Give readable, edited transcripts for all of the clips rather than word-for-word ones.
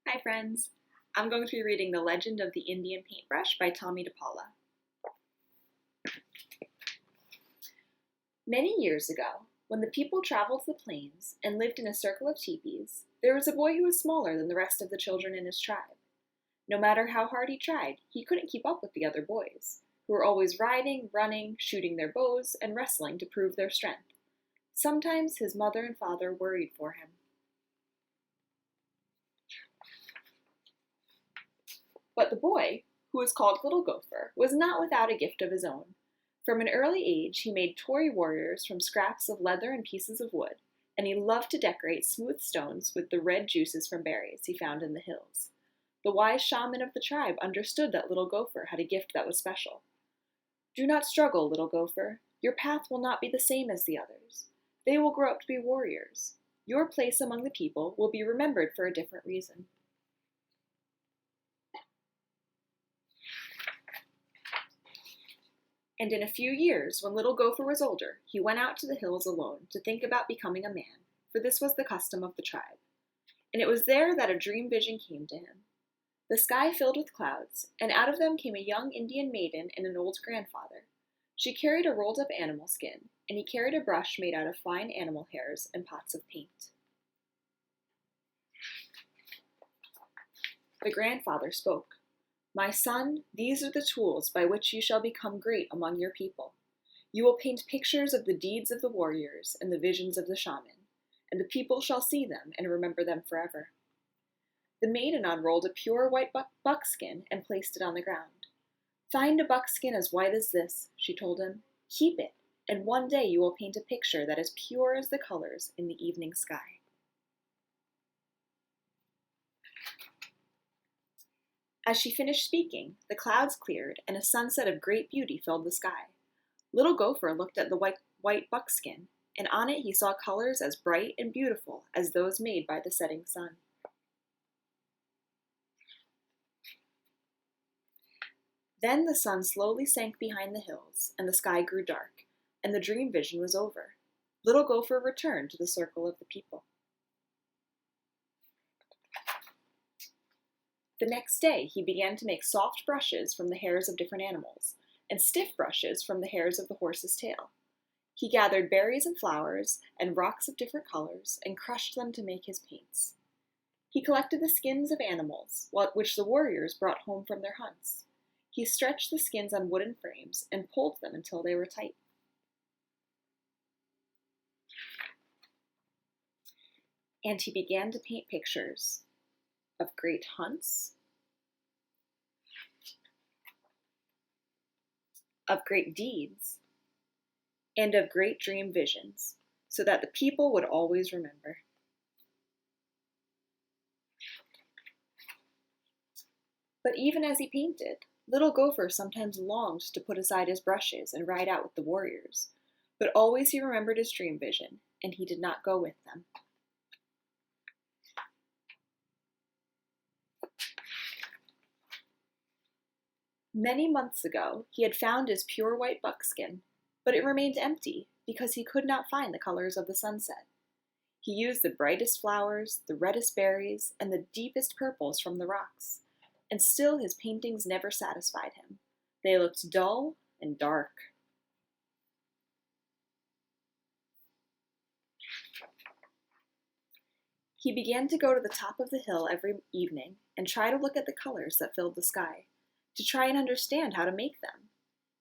Hi friends! I'm going to be reading The Legend of the Indian Paintbrush by Tommy DePaula. Many years ago, when the people traveled the plains and lived in a circle of teepees, there was a boy who was smaller than the rest of the children in his tribe. No matter how hard he tried, he couldn't keep up with the other boys, who were always riding, running, shooting their bows, and wrestling to prove their strength. Sometimes his mother and father worried for him. But the boy, who was called Little Gopher, was not without a gift of his own. From an early age, he made toy warriors from scraps of leather and pieces of wood, and he loved to decorate smooth stones with the red juices from berries he found in the hills. The wise shaman of the tribe understood that Little Gopher had a gift that was special. "Do not struggle, Little Gopher. Your path will not be the same as the others. They will grow up to be warriors. Your place among the people will be remembered for a different reason." And in a few years, when Little Gopher was older, he went out to the hills alone to think about becoming a man, for this was the custom of the tribe. And it was there that a dream vision came to him. The sky filled with clouds, and out of them came a young Indian maiden and an old grandfather. She carried a rolled-up animal skin, and he carried a brush made out of fine animal hairs and pots of paint. The grandfather spoke. "My son, these are the tools by which you shall become great among your people. You will paint pictures of the deeds of the warriors and the visions of the shaman, and the people shall see them and remember them forever." The maiden unrolled a pure white buckskin and placed it on the ground. "Find a buckskin as white as this," she told him. "Keep it, and one day you will paint a picture that is pure as the colors in the evening sky." As she finished speaking, the clouds cleared and a sunset of great beauty filled the sky. Little Gopher looked at the white buckskin, and on it he saw colors as bright and beautiful as those made by the setting sun. Then the sun slowly sank behind the hills, and the sky grew dark, and the dream vision was over. Little Gopher returned to the circle of the people. The next day, he began to make soft brushes from the hairs of different animals, and stiff brushes from the hairs of the horse's tail. He gathered berries and flowers, and rocks of different colors, and crushed them to make his paints. He collected the skins of animals, which the warriors brought home from their hunts. He stretched the skins on wooden frames, and pulled them until they were tight. And he began to paint pictures of great hunts, of great deeds, and of great dream visions, so that the people would always remember. But even as he painted, Little Gopher sometimes longed to put aside his brushes and ride out with the warriors, but always he remembered his dream vision, and he did not go with them. Many months ago, he had found his pure white buckskin, but it remained empty because he could not find the colors of the sunset. He used the brightest flowers, the reddest berries, and the deepest purples from the rocks, and still his paintings never satisfied him. They looked dull and dark. He began to go to the top of the hill every evening and try to look at the colors that filled the sky, to try and understand how to make them.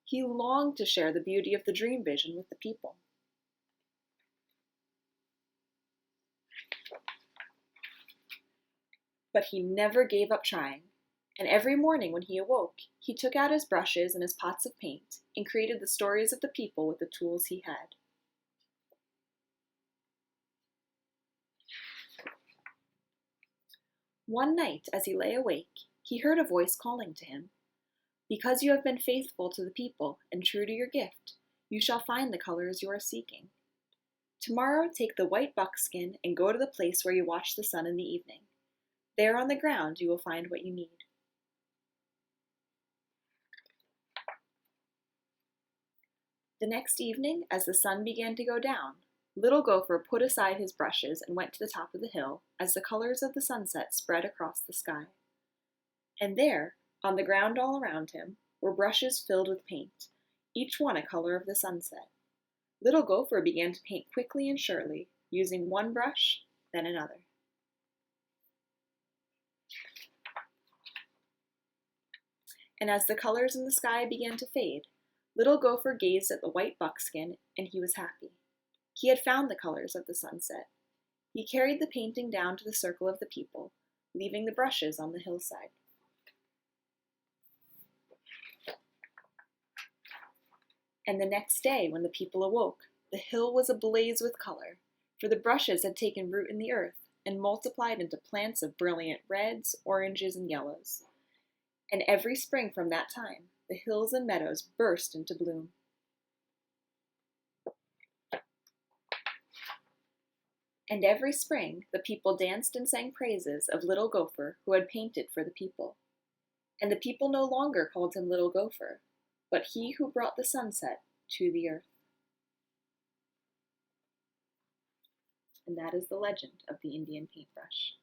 He longed to share the beauty of the dream vision with the people. But he never gave up trying, and every morning when he awoke, he took out his brushes and his pots of paint and created the stories of the people with the tools he had. One night, as he lay awake, he heard a voice calling to him. "Because you have been faithful to the people and true to your gift, you shall find the colors you are seeking. Tomorrow take the white buckskin and go to the place where you watch the sun in the evening. There on the ground you will find what you need." The next evening, as the sun began to go down, Little Gopher put aside his brushes and went to the top of the hill as the colors of the sunset spread across the sky. And there, on the ground all around him, were brushes filled with paint, each one a color of the sunset. Little Gopher began to paint quickly and surely, using one brush, then another. And as the colors in the sky began to fade, Little Gopher gazed at the white buckskin, and he was happy. He had found the colors of the sunset. He carried the painting down to the circle of the people, leaving the brushes on the hillside. And the next day, when the people awoke, the hill was ablaze with color, for the brushes had taken root in the earth and multiplied into plants of brilliant reds, oranges, and yellows. And every spring from that time, the hills and meadows burst into bloom. And every spring, the people danced and sang praises of Little Gopher, who had painted for the people. And the people no longer called him Little Gopher, but he who brought the sunset to the earth. And that is the legend of the Indian paintbrush.